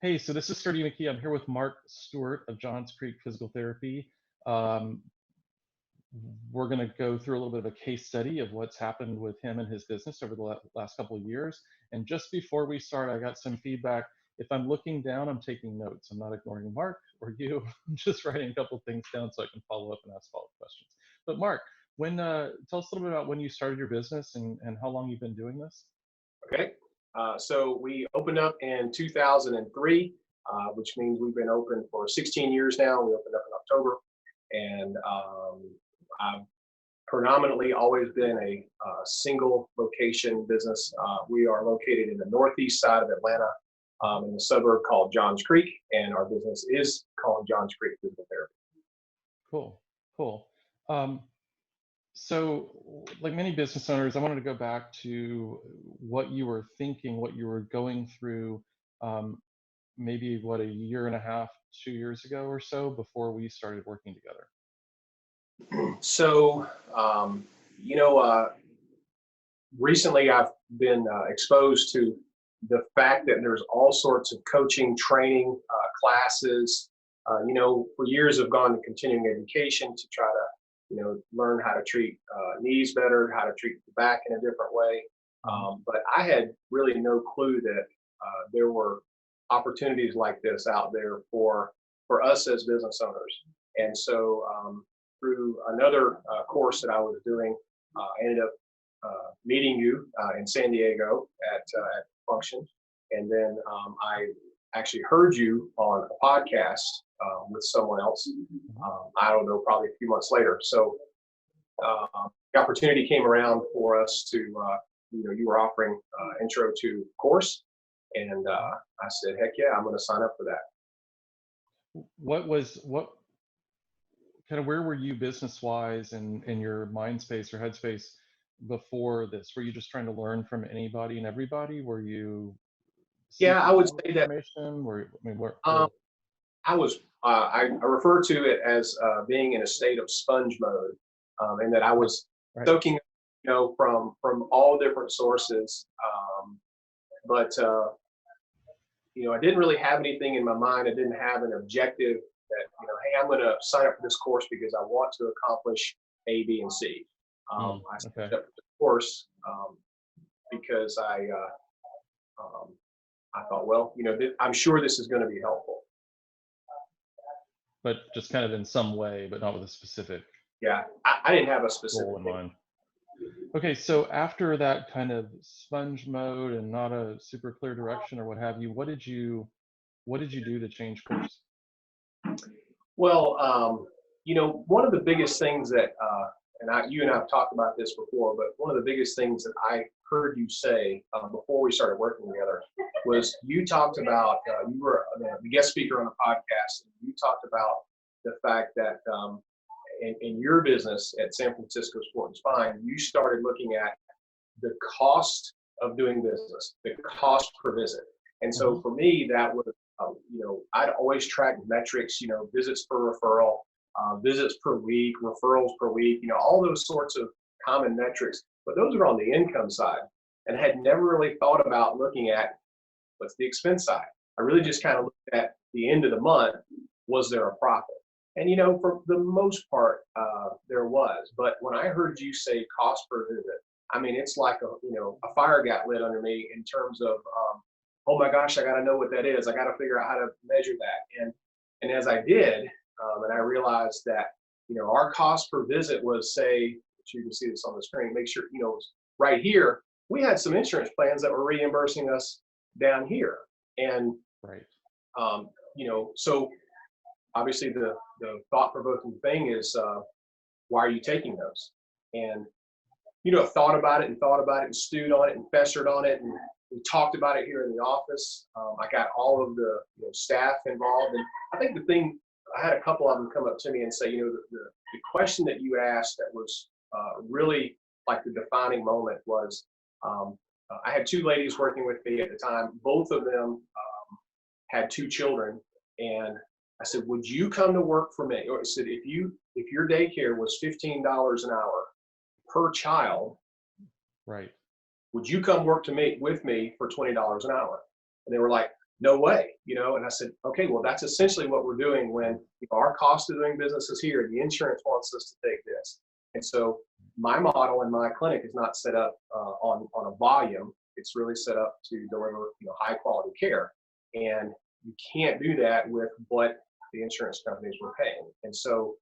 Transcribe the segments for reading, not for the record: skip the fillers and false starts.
Hey, so this is Sturdy McKee. I'm here with Marc Stewart of Johns Creek Physical Therapy. Um, we're going to go through a little bit of a case study of what's happened with him and his business over the last couple of years. And just before we start, I got some feedback. If I'm looking down, I'm taking notes. I'm not ignoring Marc or you. I'm just writing a couple of things down so I can follow up and ask follow-up questions. But Marc, tell us a little bit about when you started your business and how long you've been doing this. Okay. So we opened up in 2003, which means we've been open for 16 years now. We opened up in October, and I've predominantly always been a single location business. We are located in the northeast side of Atlanta, in a suburb called Johns Creek, and our business is called Johns Creek Physical Therapy. Cool, cool. So, like many business owners, I wanted to go back to what you were thinking, what you were going through, maybe a year and a half, 2 years ago or so, before we started working together. So, recently I've been exposed to the fact that there's all sorts of coaching, training, classes. For years I've gone to continuing education to try to learn how to treat knees better, how to treat the back in a different way. But I had really no clue that there were opportunities like this out there for us as business owners. And so through another course that I was doing, I ended up meeting you in San Diego at function. And then I actually heard you on a podcast with someone else. I don't know, probably a few months later. So the opportunity came around for us to, you were offering intro to course, and I said, heck yeah, I'm going to sign up for that. Where were you business wise and in your mind space or headspace before this? Were you just trying to learn from anybody and everybody? Were you Yeah, I would say that I refer to it as being in a state of sponge mode, and that I was soaking, from all different sources. But I didn't really have anything in my mind. I didn't have an objective that, hey, I'm going to sign up for this course because I want to accomplish A, B, and C. I signed up for the course because I thought, well, I'm sure this is going to be helpful. But just kind of in some way, but not with a specific. Yeah, I didn't have a specific goal in mind. Okay, so after that kind of sponge mode and not a super clear direction or what have you, what did you do to change course? Well, one of the biggest things that, you and I have talked about this before, but one of the biggest things that I heard you say before we started working together was you talked about, you were the guest speaker on the podcast, and you talked about the fact that in your business at San Francisco Sport and Spine, you started looking at the cost of doing business, the cost per visit. And so for me, that was, I'd always track metrics, visits per referral, visits per week, referrals per week, all those sorts of common metrics, but those are on the income side, and had never really thought about looking at what's the expense side. I really just kind of looked at the end of the month, was there a profit? And, for the most part, there was. But when I heard you say cost per visit, I mean, it's like a fire got lit under me in terms of, oh my gosh, I got to know what that is. I got to figure out how to measure that. And as I did, and I realized that, our cost per visit was, say, you can see this on the screen, make sure, right here, we had some insurance plans that were reimbursing us down here. And, so obviously the thought-provoking thing is, why are you taking those? And, thought about it and stewed on it and festered on it. And we talked about it here in the office. I got all of the staff involved. And I think the thing, I had a couple of them come up to me and say, the question that you asked that was really like the defining moment was, I had two ladies working with me at the time. Both of them had two children. And I said, would you come to work for me? Or I said, if your daycare was $15 an hour per child, right, would you come work with me for $20 an hour? And they were like, no way, and I said, okay, well, that's essentially what we're doing when our cost of doing business is here. The insurance wants us to take this. And so my model in my clinic is not set up on a volume. It's really set up to deliver high quality care. And you can't do that with what the insurance companies were paying. And so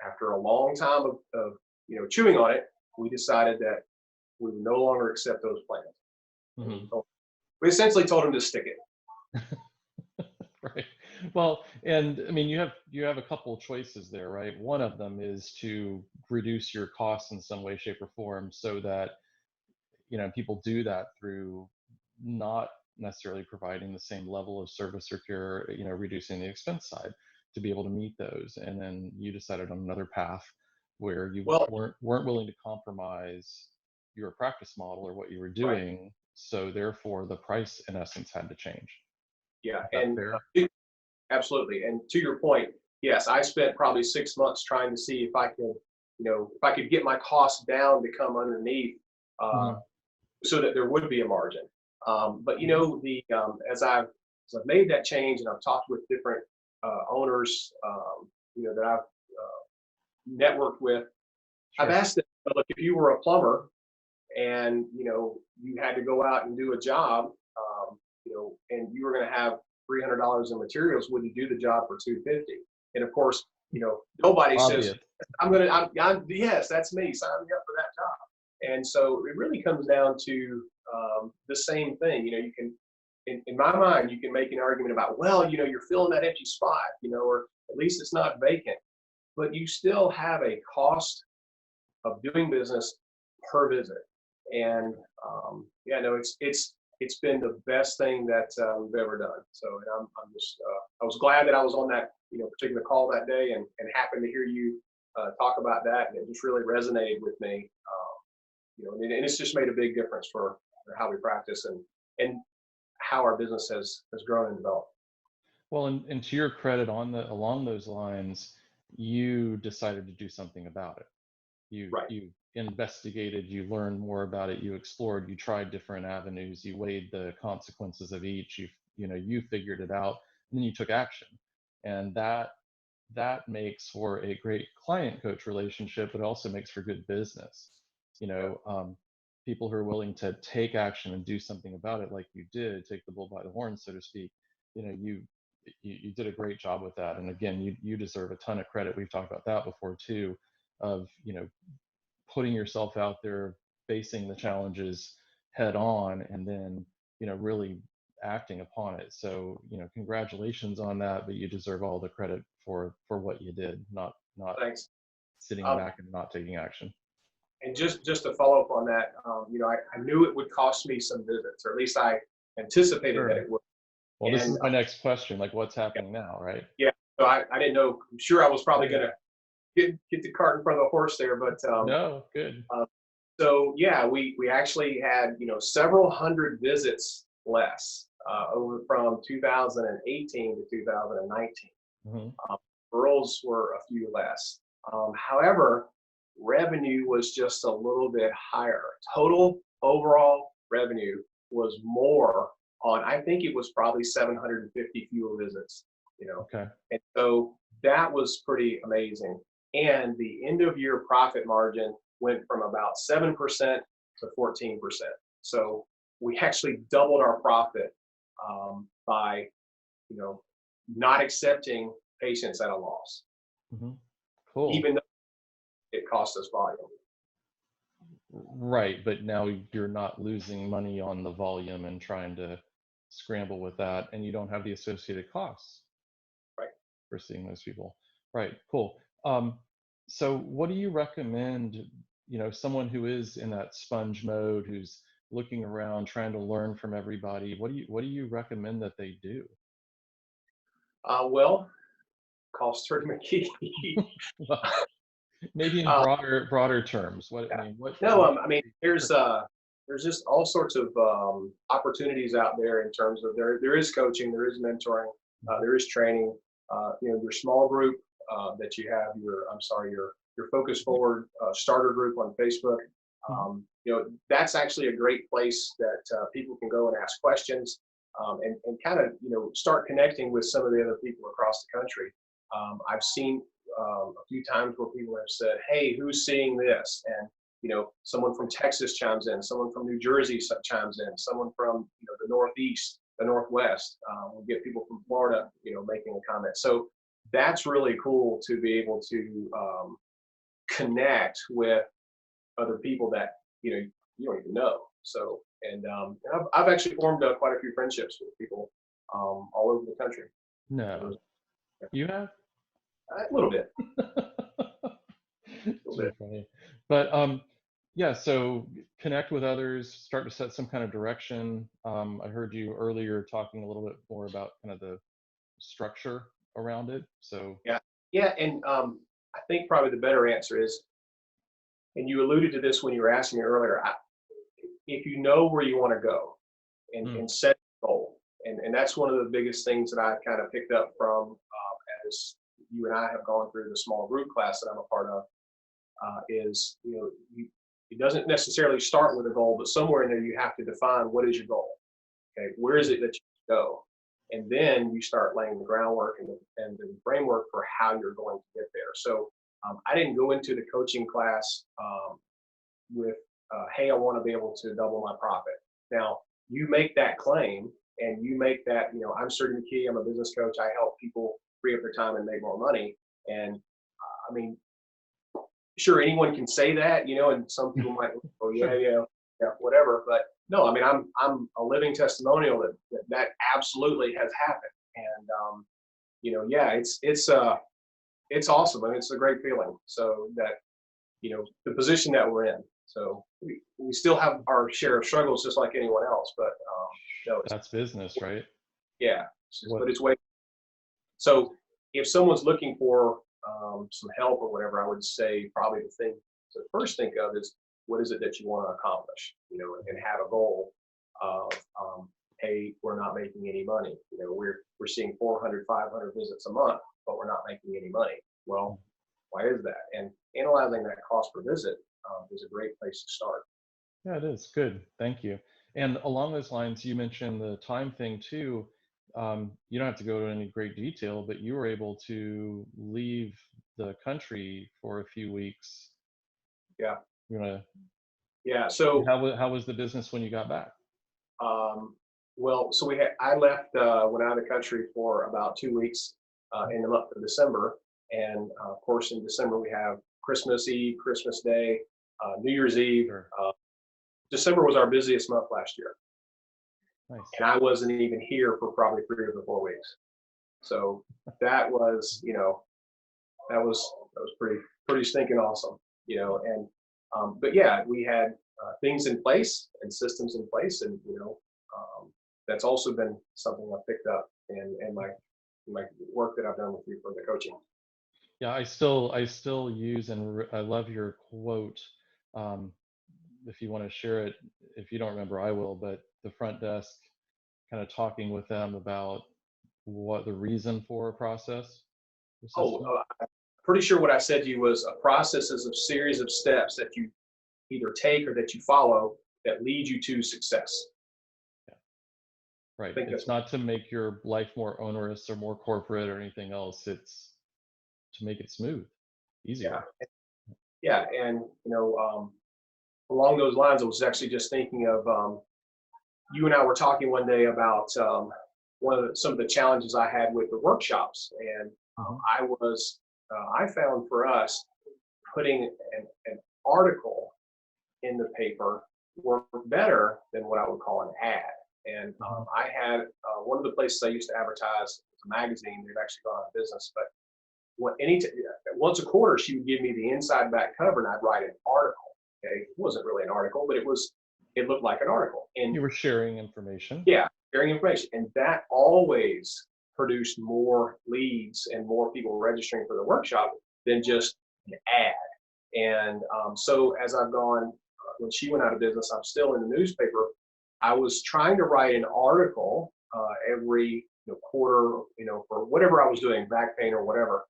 after a long time of chewing on it, we decided that we would no longer accept those plans. Mm-hmm. So we essentially told them to stick it. Right. Well, and I mean, you have a couple of choices there, right? One of them is to reduce your costs in some way, shape, or form, so that people do that through not necessarily providing the same level of service or care, reducing the expense side to be able to meet those. And then you decided on another path where you Well, weren't willing to compromise your practice model or what you were doing. Right. So therefore the price in essence had to change. Yeah. Is that And fair? Absolutely. And to your point, yes, I spent probably 6 months trying to see if I could get my costs down to come underneath, so that there would be a margin. But as I've made that change and I've talked with different owners, that I've networked with, Sure. I've asked them, look, if you were a plumber and you had to go out and do a job, and you were going to have $300 in materials, would you do the job for $250? And of course, nobody says, yes, that's me, sign me up for that job. And so it really comes down to the same thing. You can, in my mind, you can make an argument about, well, you're filling that empty spot, or at least it's not vacant, but you still have a cost of doing business per visit. And it's been the best thing that we've ever done. So I'm just I was glad that I was on that particular call that day and happened to hear you talk about that, and it just really resonated with me. And it's just made a big difference for how we practice and how our business has grown and developed. Well, and to your credit, along those lines, you decided to do something about it. You investigated, you learned more about it, you explored, you tried different avenues, you weighed the consequences of each, you figured it out, and then you took action. And that makes for a great client coach relationship, but also makes for good business. People who are willing to take action and do something about it, like you did, take the bull by the horn, so to speak. You did a great job with that. And again, you deserve a ton of credit. We've talked about that before too, of putting yourself out there, facing the challenges head on, and then really acting upon it. So congratulations on that, but you deserve all the credit for what you did, not Thanks. Sitting back and not taking action. And just to follow up on that, I knew it would cost me some visits, or at least I anticipated that it would. Well, this is my next question, like what's happening now, right? Yeah, so I didn't know. I'm sure I was probably going to get the cart in front of the horse there, but no, good. So yeah, we actually had several hundred visits less over from 2018 to 2019. Referrals were a few less. However, revenue was just a little bit higher. Total overall revenue was more on, I think it was probably 750 fewer visits. Okay. And so that was pretty amazing. And the end of year profit margin went from about 7% to 14%. So we actually doubled our profit by, not accepting patients at a loss. Cool. Even though it cost us volume. Right, but now you're not losing money on the volume and trying to scramble with that, and you don't have the associated costs. Right. For seeing those people. Right, cool. So what do you recommend, someone who is in that sponge mode, who's looking around, trying to learn from everybody, what do you recommend that they do? Well, call Stewart McKee. Well, maybe in broader terms. There's just all sorts of opportunities out there in terms of there is coaching, there is mentoring, there is training. Your small group that you have, your Focus Forward starter group on Facebook. That's actually a great place that people can go and ask questions. and kind of, start connecting with some of the other people across the country. I've seen a few times where people have said, hey, who's seeing this? And, someone from Texas chimes in, someone from New Jersey chimes in, someone from, the Northeast, the Northwest. We'll get people from Florida, making a comment. So that's really cool to be able to connect with other people that, you don't even know. So, and I've actually formed quite a few friendships with people all over the country. No, you have? A little bit. So funny. But yeah, so connect with others, start to set some kind of direction. I heard you earlier talking a little bit more about kind of the structure around it. So yeah, and I think probably the better answer is, and you alluded to this when you were asking me earlier, if you know where you want to go and set a goal, and that's one of the biggest things that I kind of picked up from as you and I have gone through the small group class that I'm a part of, is, it doesn't necessarily start with a goal, but somewhere in there you have to define what is your goal. Okay, where is it that you go? And then you start laying the groundwork and the framework for how you're going to get there. So I didn't go into the coaching class with, hey, I want to be able to double my profit. Now, you make that claim and you make that, I'm Stewart McKee, I'm a business coach. I help people free up their time and make more money. And I mean, sure, anyone can say that, and some people might, oh yeah, whatever. But no, I mean, I'm a living testimonial that absolutely has happened. And yeah, it's awesome. I mean, it's a great feeling. So that, the position that we're in. So we still have our share of struggles just like anyone else, but no, that's business, right? Yeah, but it's way. So if someone's looking for some help or whatever, I would say probably the thing to first think of is, what is it that you want to accomplish, and have a goal of, hey, we're not making any money. We're seeing 400, 500 visits a month, but we're not making any money. Well, why is that? And analyzing that cost per visit is a great place to start. Yeah, it is. Good. Thank you. And along those lines, you mentioned the time thing too. You don't have to go to any great detail, but you were able to leave the country for a few weeks. Yeah. Yeah. So how was the business when you got back? Well, so I left, went out of the country for about 2 weeks in the month of December. And of course, in December, we have Christmas Eve, Christmas Day, New Year's Eve. Sure. December was our busiest month last year. Nice. And I wasn't even here for probably 3 or 4 weeks. So that was, that was pretty stinking awesome, and, but yeah, we had things in place and systems in place. And, that's also been something I've picked up in my work that I've done with you for the coaching. Yeah, I still use, and I love your quote. If you want to share it, if you don't remember, I will. But the front desk, kind of talking with them about what the reason for a process. I'm pretty sure what I said to you was, a process is a series of steps that you either take or that you follow that lead you to success. Yeah. Right. It's not to make your life more onerous or more corporate or anything else. It's to make it smooth, easier. Yeah. And, along those lines, I was actually just thinking of, you and I were talking one day about some of the challenges I had with the workshops. And I found for us, putting an article in the paper worked better than what I would call an ad. And I had one of the places I used to advertise, it's a magazine. They've actually gone out of business, but once a quarter, she would give me the inside back cover, and I'd write an article. Okay, it wasn't really an article, but it looked like an article. And you were sharing information. Yeah, sharing information, and that always produced more leads and more people registering for the workshop than just an ad. And so as I've gone, when she went out of business, I'm still in the newspaper. I was trying to write an article every quarter, for whatever I was doing, back pain or whatever.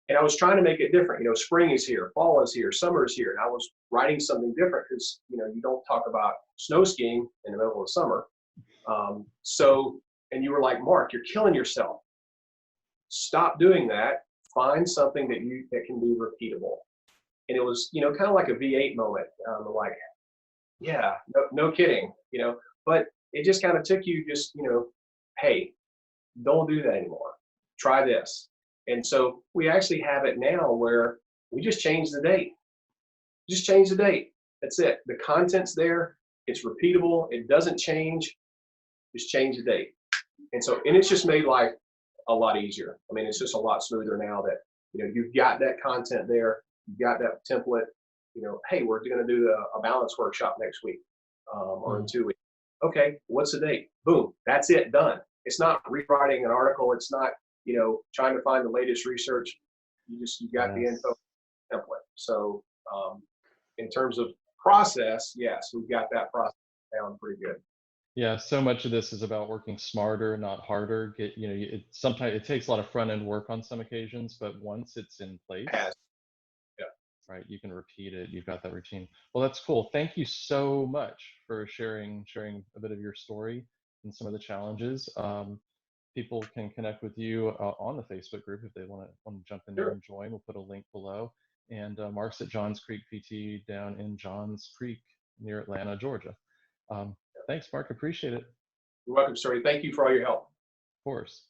And I was trying to make it different. Spring is here, fall is here, summer is here. And I was writing something different because, you don't talk about snow skiing in the middle of summer. And you were like, Marc, you're killing yourself. Stop doing that. Find something that can be repeatable. And it was, kind of like a V8 moment. Like, yeah, no kidding, but it just kind of took you hey, don't do that anymore. Try this. And so we actually have it now where we just change the date. Just change the date. That's it. The content's there. It's repeatable. It doesn't change. Just change the date. And it's just made life a lot easier. I mean, it's just a lot smoother now that, you've got that content there. You've got that template. Hey, we're going to do a balance workshop next week or in 2 weeks. Okay, what's the date? Boom. That's it. Done. It's not rewriting an article. It's not, trying to find the latest research. You got the info template. So in terms of process, yes, we've got that process down pretty good. Yeah, so much of this is about working smarter, not harder. Sometimes it takes a lot of front end work on some occasions, but once it's in place, Yeah. right, you can repeat it. You've got that routine. Well, that's cool. Thank you so much for sharing a bit of your story and some of the challenges. People can connect with you on the Facebook group if they want to jump in there and join. We'll put a link below. And Marc's at Johns Creek PT down in Johns Creek near Atlanta, Georgia. Thanks, Marc. Appreciate it. You're welcome, sir. Thank you for all your help. Of course.